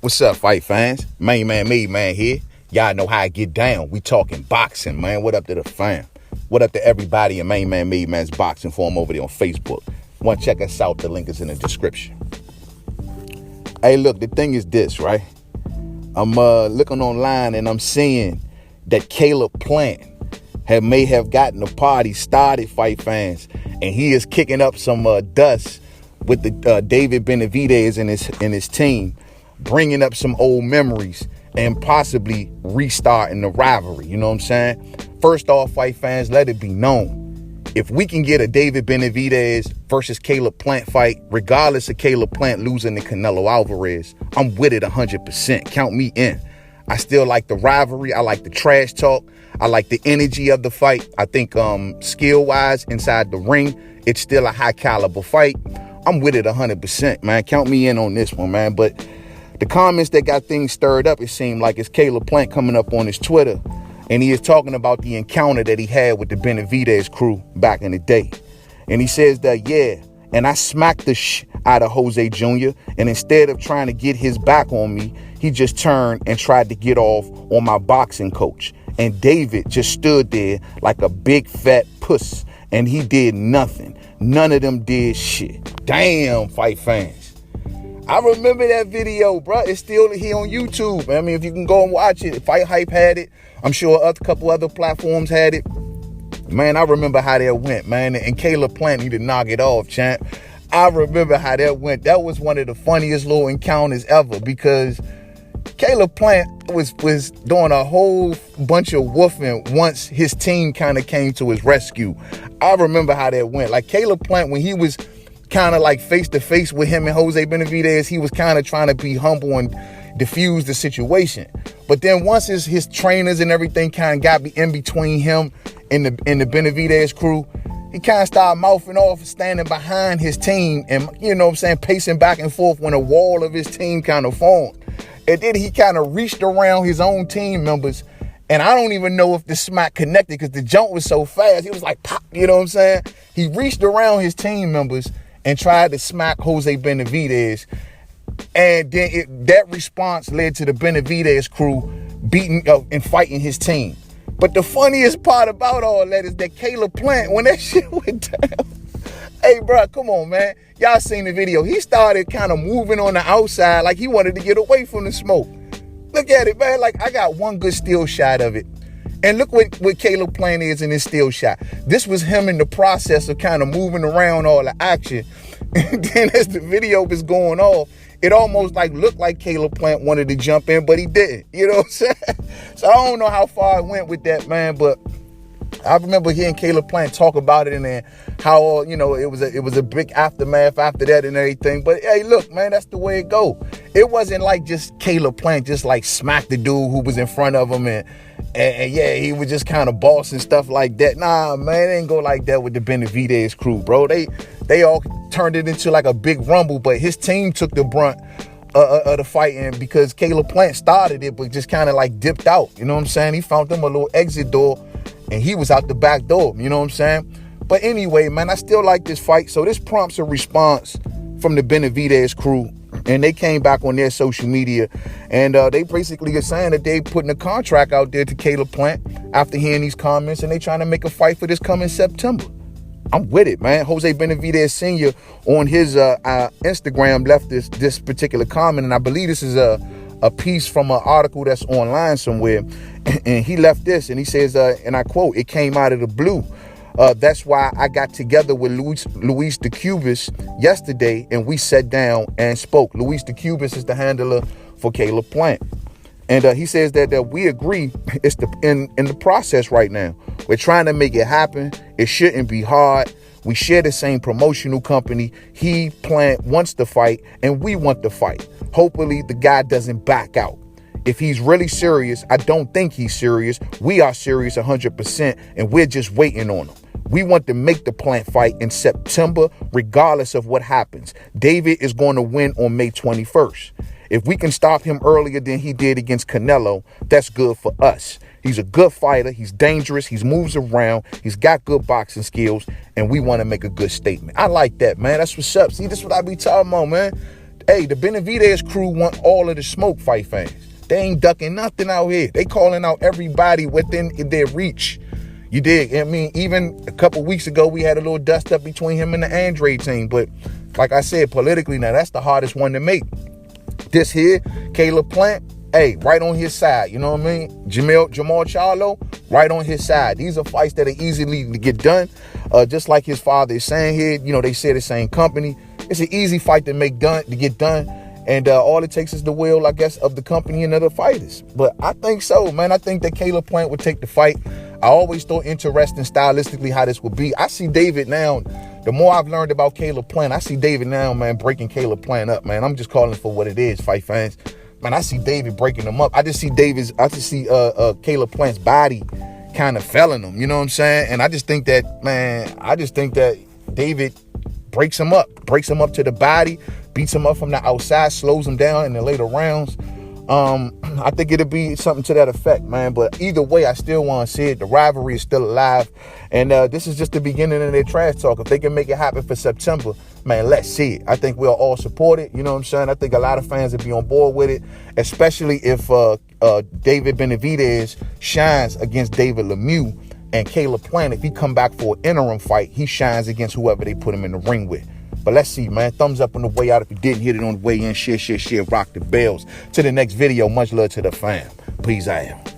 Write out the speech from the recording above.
What's up, fight fans? Mainman Mademan here. Y'all know how I get down. We talking boxing, man. What up to the fam? What up to everybody in Mainman Mademan's boxing forum over there on Facebook? Want to check us out? The link is in the description. Hey, look, the thing is this, right? I'm looking online and I'm seeing that Caleb Plant may have gotten the party started, fight fans, and he is kicking up some dust with the David Benavidez and his team, bringing up some old memories and possibly restarting the rivalry. You know what I'm saying? First off, fight fans, let it be known, if we can get a David Benavidez versus Caleb Plant fight, regardless of Caleb Plant losing to Canelo Alvarez, I'm with it 100%. Count me in. I still like the rivalry. I like the trash talk. I like the energy of the fight. I think skill-wise inside the ring, it's still a high-caliber fight. I'm with it 100%, man. Count me in on this one, man. But the comments that got things stirred up, it seemed like it's Caleb Plant coming up on his Twitter, and he is talking about the encounter that he had with the Benavidez crew back in the day. And he says that, yeah, and I smacked the out of Jose Jr., and instead of trying to get his back on me, he just turned and tried to get off on my boxing coach. And David just stood there like a big fat puss, and he did nothing. None of them did shit. Damn, fight fans. I remember that video, bro. It's still here on YouTube. I mean, if you can go and watch it. Fight Hype had it. I'm sure a couple other platforms had it. Man, I remember how that went, man. And Caleb Plant need to knock it off, champ. I remember how that went. That was one of the funniest little encounters ever, because Caleb Plant was doing a whole bunch of woofing once his team kind of came to his rescue. I remember how that went. Like Caleb Plant, when he was kind of like face to face with him and Jose Benavidez, he was kind of trying to be humble and diffuse the situation. But then once his trainers and everything kind of got in between him and the Benavidez crew, he kind of started mouthing off, standing behind his team and, you know what I'm saying, pacing back and forth when a wall of his team kind of formed. And then he kind of reached around his own team members, and I don't even know if the smack connected because the jump was so fast. He was like, pop, you know what I'm saying? He reached around his team members and tried to smack Jose Benavidez. And then that response led to the Benavidez crew beating and fighting his team. But the funniest part about all that is that Caleb Plant, when that shit went down, hey, bro, come on, man. Y'all seen the video. He started kind of moving on the outside like he wanted to get away from the smoke. Look at it, man. Like, I got one good still shot of it. And look what Caleb Plant is in this still shot. This was him in the process of kind of moving around all the action. And then as the video was going off, it almost like looked like Caleb Plant wanted to jump in, but he didn't. You know what I'm saying? So I don't know how far I went with that, man, but I remember hearing Caleb Plant talk about it and then how, you know, it was a big aftermath after that and everything. But hey, look, man, that's the way it go. It wasn't like just Caleb Plant just like smacked the dude who was in front of him and yeah, he was just kind of boss and stuff like that. Nah, man, it ain't go like that with the Benavidez crew, bro. They all turned it into like a big rumble, but his team took the brunt of the fighting because Caleb Plant started it, but just kind of like dipped out. You know what I'm saying? He found them a little exit door, and he was out the back door. You know what I'm saying? But anyway, man, I still like this fight. So this prompts a response from the Benavidez crew, and they came back on their social media, and they basically are saying that they putting a contract out there to Caleb Plant after hearing these comments, and they trying to make a fight for this coming September. I'm with it, man. Jose Benavidez Sr. on his Instagram left this particular comment, and I believe this is a piece from an article that's online somewhere, and he left this, and he says, and I quote, "It came out of the blue. That's why I got together with Luis de Cubas yesterday, and we sat down and spoke." Luis de Cubas is the handler for Caleb Plant. And he says that we agree it's in the process right now. We're trying to make it happen. It shouldn't be hard. We share the same promotional company. He, Plant, wants to fight, and we want to fight. Hopefully, the guy doesn't back out. If he's really serious, I don't think he's serious. We are serious 100%, and we're just waiting on him. We want to make the Plant fight in September, regardless of what happens. David is going to win on May 21st. If we can stop him earlier than he did against Canelo, that's good for us. He's a good fighter. He's dangerous. He moves around. He's got good boxing skills, and we want to make a good statement. I like that, man. That's what's up. See, this is what I be talking about, man. Hey, the Benavidez crew want all of the smoke, fight fans. They ain't ducking nothing out here. They calling out everybody within their reach. You dig? I mean, even a couple weeks ago, we had a little dust up between him and the Andre team. But like I said, politically, now that's the hardest one to make. This here, Caleb Plant, hey, right on his side. You know what I mean? Jamal Charlo, right on his side. These are fights that are easily to get done. Just like his father is saying here, you know, they share the same company. It's an easy fight to get done. And all it takes is the will, I guess, of the company and other fighters. But I think so, man. I think that Caleb Plant would take the fight. I always thought interesting stylistically how this would be. I see David now. The more I've learned about Caleb Plant, I see David now, man, breaking Caleb Plant up, man. I'm just calling for what it is, fight fans. Man, I see David breaking him up. I just see Caleb Plant's body kind of felling him. You know what I'm saying? And I just think that David breaks him up to the body, beats him up from the outside, slows him down in the later rounds. I think it'll be something to that effect, man. But either way, I still want to see it. The rivalry is still alive. And this is just the beginning of their trash talk. If they can make it happen for September, man, let's see it. I think we'll all support it. You know what I'm saying? I think a lot of fans will be on board with it, especially if David Benavidez shines against David Lemieux, and Caleb Plant, if he come back for an interim fight, he shines against whoever they put him in the ring with. But let's see, man. Thumbs up on the way out. If you didn't hit it on the way in, share, rock the bells. To the next video, much love to the fam. Peace out.